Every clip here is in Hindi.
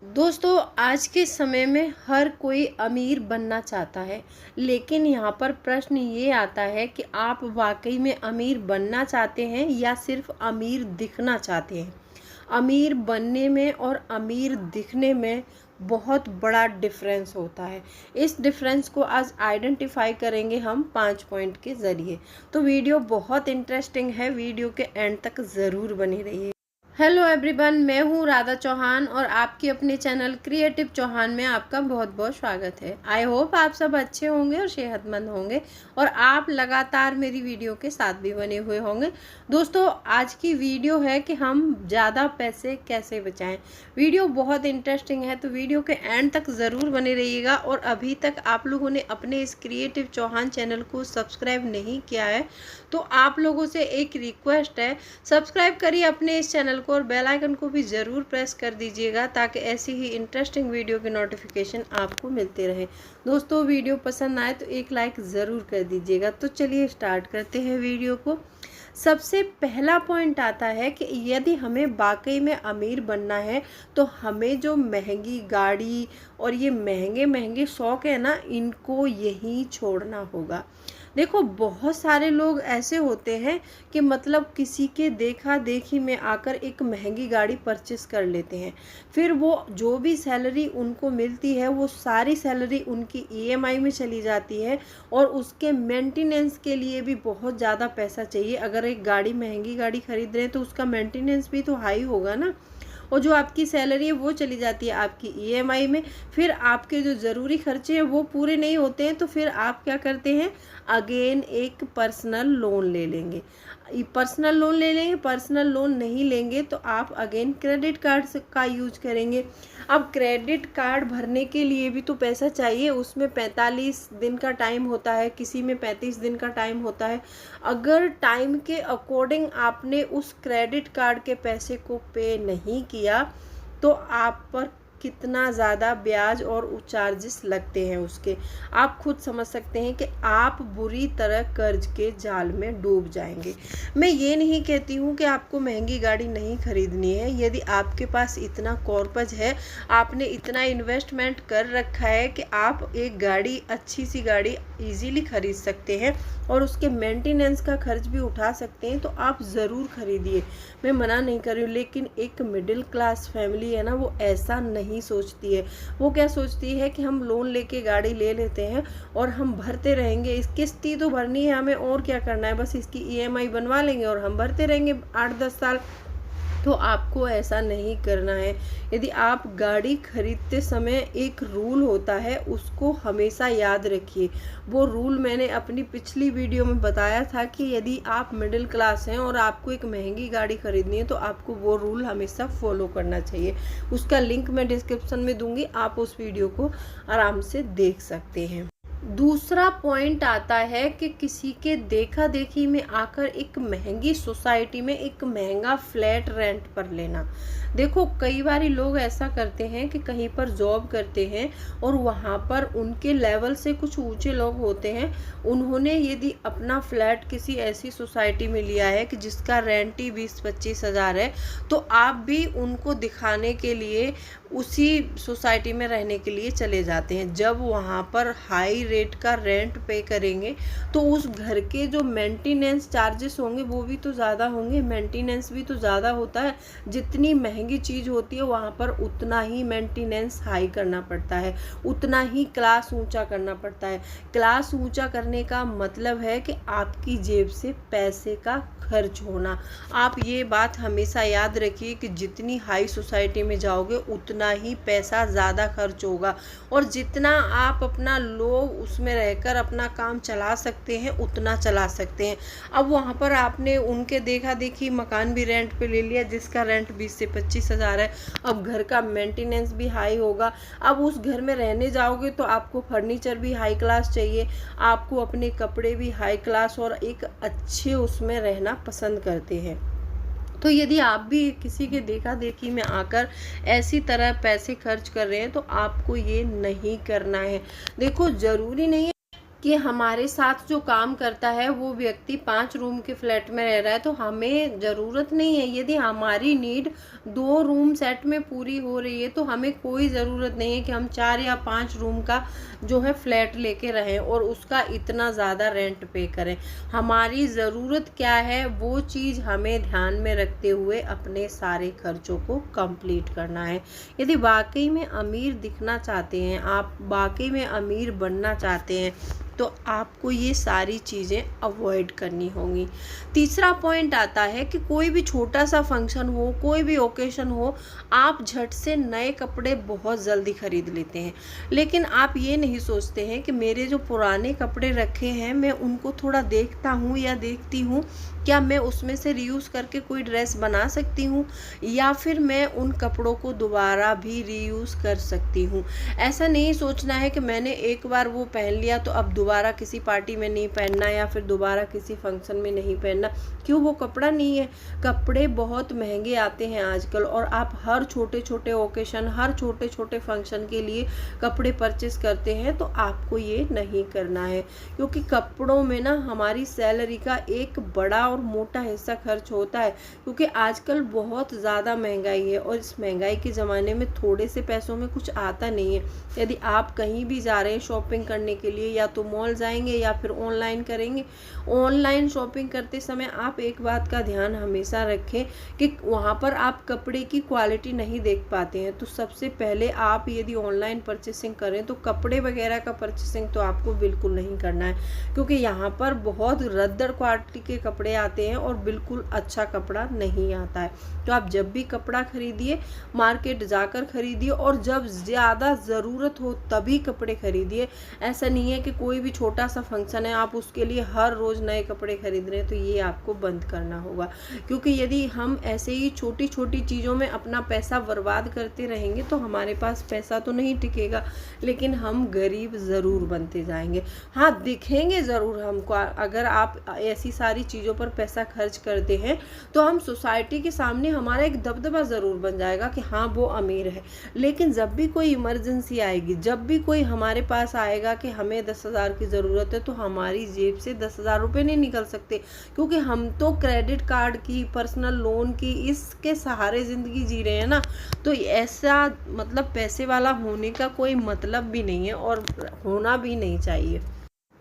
दोस्तों, आज के समय में हर कोई अमीर बनना चाहता है। लेकिन यहाँ पर प्रश्न ये आता है कि आप वाकई में अमीर बनना चाहते हैं या सिर्फ अमीर दिखना चाहते हैं। अमीर बनने में और अमीर दिखने में बहुत बड़ा डिफरेंस होता है। इस डिफरेंस को आज आइडेंटिफाई करेंगे हम 5 पॉइंट के ज़रिए। तो वीडियो बहुत इंटरेस्टिंग है, वीडियो के एंड तक ज़रूर बने रहिए। हेलो एवरीवन, मैं हूँ राधा चौहान और आपके अपने चैनल क्रिएटिव चौहान में आपका बहुत बहुत स्वागत है। आई होप आप सब अच्छे होंगे और सेहतमंद होंगे और आप लगातार मेरी वीडियो के साथ भी बने हुए होंगे। दोस्तों, आज की वीडियो है कि हम ज़्यादा पैसे कैसे बचाएं। वीडियो बहुत इंटरेस्टिंग है, तो वीडियो के एंड तक ज़रूर बने रहिएगा। और अभी तक आप लोगों ने अपने इस क्रिएटिव चौहान चैनल को सब्सक्राइब नहीं किया है तो आप लोगों से एक रिक्वेस्ट है, सब्सक्राइब करिए अपने इस चैनल और बेल आइकन को भी ज़रूर प्रेस कर दीजिएगा ताकि ऐसी ही इंटरेस्टिंग वीडियो के नोटिफिकेशन आपको मिलते रहे। दोस्तों, वीडियो पसंद आए तो एक लाइक ज़रूर कर दीजिएगा। तो चलिए स्टार्ट करते हैं वीडियो को। सबसे पहला पॉइंट आता है कि यदि हमें वाकई में अमीर बनना है तो हमें जो महंगी गाड़ी और ये महंगे महंगे शौक है ना, इनको यहीं छोड़ना होगा। देखो, बहुत सारे लोग ऐसे होते हैं कि मतलब किसी के देखा देखी में आकर एक महंगी गाड़ी परचेस कर लेते हैं। फिर वो जो भी सैलरी उनको मिलती है वो सारी सैलरी उनकी ईएमआई में चली जाती है और उसके मेंटेनेंस के लिए भी बहुत ज़्यादा पैसा चाहिए। अगर एक गाड़ी महंगी गाड़ी खरीद रहे हैं तो उसका मेंटेनेंस भी तो हाई होगा ना, और जो आपकी सैलरी है वो चली जाती है आपकी ईएमआई में। फिर आपके जो ज़रूरी खर्चे हैं वो पूरे नहीं होते हैं, तो फिर आप क्या करते हैं, अगेन एक पर्सनल लोन ले लेंगे। पर्सनल लोन ले लेंगे, पर्सनल लोन नहीं लेंगे तो आप अगेन क्रेडिट कार्ड का यूज करेंगे। अब क्रेडिट कार्ड भरने के लिए भी तो पैसा चाहिए, उसमें 45 दिन का टाइम होता है, किसी में 35 दिन का टाइम होता है। अगर टाइम के अकॉर्डिंग आपने उस क्रेडिट कार्ड के पैसे को पे नहीं किया तो आप पर कितना ज़्यादा ब्याज और चार्जेस लगते हैं उसके, आप खुद समझ सकते हैं कि आप बुरी तरह कर्ज के जाल में डूब जाएंगे। मैं ये नहीं कहती हूँ कि आपको महंगी गाड़ी नहीं खरीदनी है। यदि आपके पास इतना कॉर्पस है, आपने इतना इन्वेस्टमेंट कर रखा है कि आप एक गाड़ी, अच्छी सी गाड़ी इजीली खरीद सकते हैं और उसके मेंटेनेंस का खर्च भी उठा सकते हैं, तो आप ज़रूर खरीदिए, मैं मना नहीं कर रही हूँ। लेकिन एक मिडिल क्लास फैमिली है ना, वो ऐसा नहीं सोचती है। वो क्या सोचती है कि हम लोन लेके गाड़ी ले लेते हैं और हम भरते रहेंगे, इस किस्त ही तो भरनी है हमें, और क्या करना है, बस इसकी ईएमआई बनवा लेंगे और हम भरते रहेंगे 8-10 साल। तो आपको ऐसा नहीं करना है। यदि आप गाड़ी खरीदते समय, एक रूल होता है, उसको हमेशा याद रखिए। वो रूल मैंने अपनी पिछली वीडियो में बताया था कि यदि आप मिडिल क्लास हैं और आपको एक महंगी गाड़ी खरीदनी है तो आपको वो रूल हमेशा फॉलो करना चाहिए। उसका लिंक मैं डिस्क्रिप्शन में दूंगी, आप उस वीडियो को आराम से देख सकते हैं। दूसरा पॉइंट आता है कि किसी के देखा देखी में आकर एक महंगी सोसाइटी में एक महंगा फ्लैट रेंट पर लेना। देखो, कई बार लोग ऐसा करते हैं कि कहीं पर जॉब करते हैं और वहाँ पर उनके लेवल से कुछ ऊंचे लोग होते हैं। उन्होंने यदि अपना फ्लैट किसी ऐसी सोसाइटी में लिया है कि जिसका रेंट ही 20-25 हज़ार है, तो आप भी उनको दिखाने के लिए उसी सोसाइटी में रहने के लिए चले जाते हैं। जब वहाँ पर हाई रेट का रेंट पे करेंगे तो उस घर के जो मेंटेनेंस चार्जेस होंगे वो भी तो ज़्यादा होंगे, मेंटेनेंस भी तो ज़्यादा होता है। जितनी महंगी चीज़ होती है वहाँ पर उतना ही मेंटेनेंस हाई करना पड़ता है, उतना ही क्लास ऊंचा करना पड़ता है। क्लास ऊंचा करने का मतलब है कि आपकी जेब से पैसे का खर्च होना। आप ये बात हमेशा याद रखिए कि जितनी हाई सोसाइटी में जाओगे उतना ही पैसा ज़्यादा खर्च होगा, और जितना आप अपना लो उसमें रहकर अपना काम चला सकते हैं उतना चला सकते हैं। अब वहाँ पर आपने उनके देखा देखी मकान भी रेंट पे ले लिया जिसका रेंट 20 से 25 हज़ार है। अब घर का मेंटेनेंस भी हाई होगा। अब उस घर में रहने जाओगे तो आपको फर्नीचर भी हाई क्लास चाहिए, आपको अपने कपड़े भी हाई क्लास और एक अच्छे उसमें रहना पसंद करते हैं। तो यदि आप भी किसी के देखा देखी में आकर ऐसी तरह पैसे खर्च कर रहे हैं तो आपको ये नहीं करना है। देखो, ज़रूरी नहीं है कि हमारे साथ जो काम करता है वो व्यक्ति 5 रूम के फ्लैट में रह रहा है, तो हमें ज़रूरत नहीं है, यदि हमारी नीड 2 रूम सेट में पूरी हो रही है तो हमें कोई ज़रूरत नहीं है कि हम 4 या 5 रूम का जो है फ्लैट लेके रहें और उसका इतना ज़्यादा रेंट पे करें। हमारी ज़रूरत क्या है वो चीज़ हमें ध्यान में रखते हुए अपने सारे खर्चों को कंप्लीट करना है। यदि वाकई में अमीर दिखना चाहते हैं, आप वाकई में अमीर बनना चाहते हैं, तो आपको ये सारी चीज़ें अवॉइड करनी होंगी। तीसरा पॉइंट आता है कि कोई भी छोटा सा फंक्शन हो, कोई भी ओकेशन हो, आप झट से नए कपड़े बहुत जल्दी खरीद लेते हैं, लेकिन आप ये नहीं सोचते हैं कि मेरे जो पुराने कपड़े रखे हैं मैं उनको थोड़ा देखता हूँ या देखती हूँ, क्या मैं उसमें से रीयूज़ करके कोई ड्रेस बना सकती हूँ या फिर मैं उन कपड़ों को दोबारा भी रीयूज़ कर सकती हूँ। ऐसा नहीं सोचना है कि मैंने एक बार वो पहन लिया तो अब दोबारा किसी पार्टी में नहीं पहनना या फिर दोबारा किसी फंक्शन में नहीं पहनना। क्यों? वो कपड़ा नहीं है। कपड़े बहुत महंगे आते हैं आजकल और आप हर छोटे छोटे ओकेशन, हर छोटे छोटे फंक्शन के लिए कपड़े परचेस करते हैं, तो आपको ये नहीं करना है, क्योंकि कपड़ों में ना हमारी सैलरी का एक बड़ा और मोटा हिस्सा खर्च होता है, क्योंकि आजकल बहुत ज़्यादा महंगाई है और इस महंगाई के ज़माने में थोड़े से पैसों में कुछ आता नहीं है। यदि आप कहीं भी जा रहे हैं शॉपिंग करने के लिए, या तो मॉल जाएंगे या फिर ऑनलाइन करेंगे, ऑनलाइन शॉपिंग करते समय आप एक बात का ध्यान हमेशा रखें कि वहाँ पर आप कपड़े की क्वालिटी नहीं देख पाते हैं। तो सबसे पहले आप यदि ऑनलाइन परचेसिंग करें तो कपड़े वगैरह का परचेसिंग तो आपको बिल्कुल नहीं करना है, क्योंकि यहाँ पर बहुत रद्दड़ क्वालिटी के कपड़े आते हैं और बिल्कुल अच्छा कपड़ा नहीं आता है। तो आप जब भी कपड़ा खरीदिए मार्केट जाकर खरीदिए और जब ज़्यादा ज़रूरत हो तभी कपड़े खरीदिए। ऐसा नहीं है कि कोई भी छोटा सा फंक्शन है आप उसके लिए हर रोज़ नए कपड़े खरीद रहे हैं, तो ये आपको बंद करना होगा, क्योंकि यदि हम ऐसे ही छोटी छोटी चीज़ों में अपना पैसा बर्बाद करते रहेंगे तो हमारे पास पैसा तो नहीं टिकेगा, लेकिन हम गरीब ज़रूर बनते जाएंगे। हाँ, दिखेंगे ज़रूर हमको। अगर आप ऐसी सारी चीज़ों पर पैसा खर्च करते हैं तो हम सोसाइटी के सामने हमारा एक दबदबा ज़रूर बन जाएगा कि हाँ वो अमीर है, लेकिन जब भी कोई इमरजेंसी आएगी, जब भी कोई हमारे पास आएगा कि हमें 10,000 की ज़रूरत है, तो हमारी जेब से 10,000 रुपये नहीं निकल सकते, क्योंकि हम तो क्रेडिट कार्ड की, पर्सनल लोन की, इसके सहारे ज़िंदगी जी रहे हैं ना। तो ऐसा मतलब पैसे वाला होने का कोई मतलब भी नहीं है और होना भी नहीं चाहिए।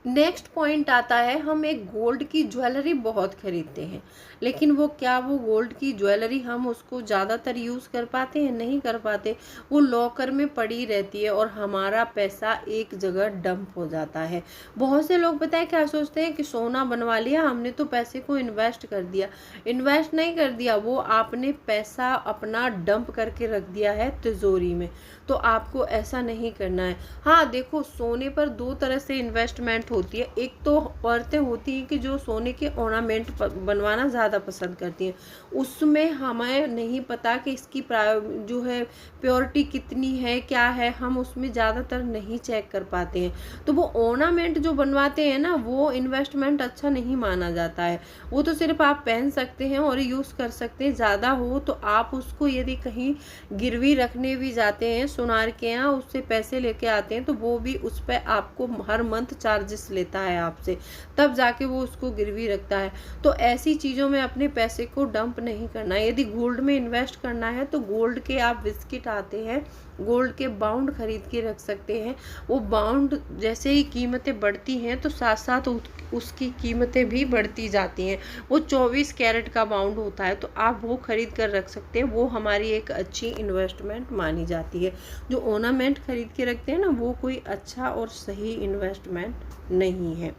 नेक्स्ट पॉइंट आता है, हम एक गोल्ड की ज्वेलरी बहुत खरीदते हैं, लेकिन वो गोल्ड की ज्वेलरी हम उसको ज़्यादातर यूज़ कर पाते हैं? नहीं कर पाते। वो लॉकर में पड़ी रहती है और हमारा पैसा एक जगह डंप हो जाता है। बहुत से लोग पता है क्या सोचते हैं कि सोना बनवा लिया हमने तो पैसे को इन्वेस्ट कर दिया। इन्वेस्ट नहीं कर दिया, वो आपने पैसा अपना डंप करके रख दिया है तिजोरी में। तो आपको ऐसा नहीं करना है। हाँ देखो, सोने पर 2 तरह से इन्वेस्टमेंट होती है। एक तो औरतें होती हैं कि जो सोने के ऑर्नामेंट बनवाना ज़्यादा पसंद करती हैं, उसमें हमें नहीं पता कि इसकी जो है प्योरिटी कितनी है, क्या है, हम उसमें ज़्यादातर नहीं चेक कर पाते हैं। तो वो ऑर्नामेंट जो बनवाते हैं ना, वो इन्वेस्टमेंट अच्छा नहीं माना जाता है। वो तो सिर्फ आप पहन सकते हैं और यूज़ कर सकते हैं। ज़्यादा हो तो आप उसको यदि कहीं गिरवी रखने भी जाते हैं सुनार के यहाँ, उससे पैसे लेके आते हैं, तो वो भी उस पर आपको हर मंथ चार्जेस लेता है आपसे, तब जाके वो उसको गिरवी रखता है। तो ऐसी चीज़ों में अपने पैसे को डंप नहीं करना है। यदि गोल्ड में इन्वेस्ट करना है तो गोल्ड के आप बिस्किट आते हैं, गोल्ड के बाउंड खरीद के रख सकते हैं। वो बाउंड जैसे ही कीमतें बढ़ती हैं तो साथ साथ उसकी कीमतें भी बढ़ती जाती हैं। वो 24 कैरेट का बाउंड होता है, तो आप वो खरीद कर रख सकते हैं। वो हमारी एक अच्छी इन्वेस्टमेंट मानी जाती है। जो ऑर्नामेंट खरीद के रखते हैं ना, वो कोई अच्छा और सही इन्वेस्टमेंट नहीं है।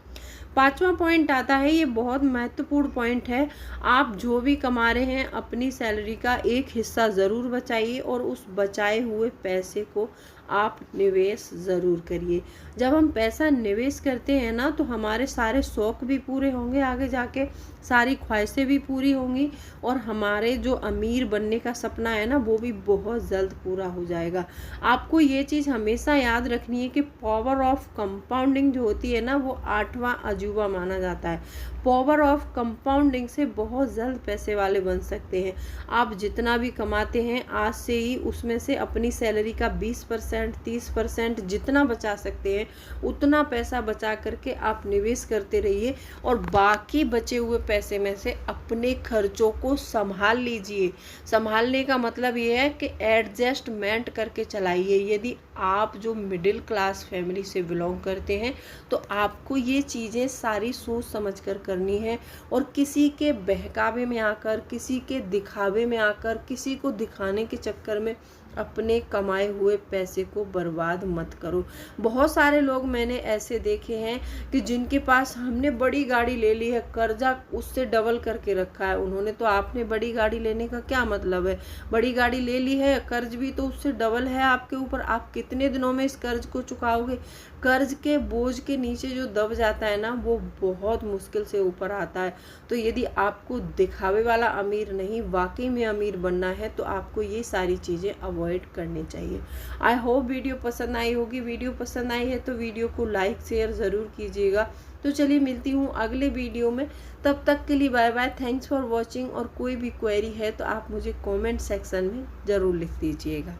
5वां पॉइंट आता है, ये बहुत महत्वपूर्ण पॉइंट है। आप जो भी कमा रहे हैं अपनी सैलरी का एक हिस्सा ज़रूर बचाइए और उस बचाए हुए पैसे को आप निवेश ज़रूर करिए। जब हम पैसा निवेश करते हैं ना, तो हमारे सारे शौक़ भी पूरे होंगे, आगे जाके सारी ख्वाहिशें भी पूरी होंगी और हमारे जो अमीर बनने का सपना है ना, वो भी बहुत जल्द पूरा हो जाएगा। आपको ये चीज़ हमेशा याद रखनी है कि पावर ऑफ कंपाउंडिंग जो होती है ना, वो 8वां अथवा अजूबा माना जाता है। पावर ऑफ कंपाउंडिंग से बहुत जल्द पैसे वाले बन सकते हैं। आप जितना भी कमाते हैं आज से ही उसमें से अपनी सैलरी का 20%, 30% जितना बचा सकते हैं उतना पैसा बचा करके आप निवेश करते रहिए और बाकी बचे हुए पैसे में से अपने खर्चों को संभाल लीजिए। संभालने का मतलब ये है कि एडजस्टमेंट करके चलाइए। यदि आप जो मिडिल क्लास फैमिली से बिलोंग करते हैं तो आपको ये चीज़ें सारी सोच समझ कर करनी है और किसी के बहकावे में आकर, किसी के दिखावे में आकर, किसी को दिखाने के चक्कर में अपने कमाए हुए पैसे को बर्बाद मत करो। बहुत सारे लोग मैंने ऐसे देखे हैं कि जिनके पास हमने बड़ी गाड़ी ले ली है, कर्जा उससे डबल करके रखा है उन्होंने। तो आपने बड़ी गाड़ी लेने का क्या मतलब है? बड़ी गाड़ी ले ली है, कर्ज भी तो उससे डबल है आपके ऊपर। आप कितने दिनों में इस कर्ज को चुकाओगे? कर्ज के बोझ के नीचे जो दब जाता है ना, वो बहुत मुश्किल से ऊपर आता है। तो यदि आपको दिखावे वाला अमीर नहीं, वाकई में अमीर बनना है तो आपको ये सारी चीज़ें अवॉइड करनी चाहिए। आई होप वीडियो पसंद आई होगी। वीडियो पसंद आई है तो वीडियो को लाइक शेयर ज़रूर कीजिएगा। तो चलिए मिलती हूँ अगले वीडियो में, तब तक के लिए bye bye. Thanks for watching. और कोई भी क्वेरी है तो आप मुझे कमेंट सेक्शन में ज़रूर लिख दीजिएगा।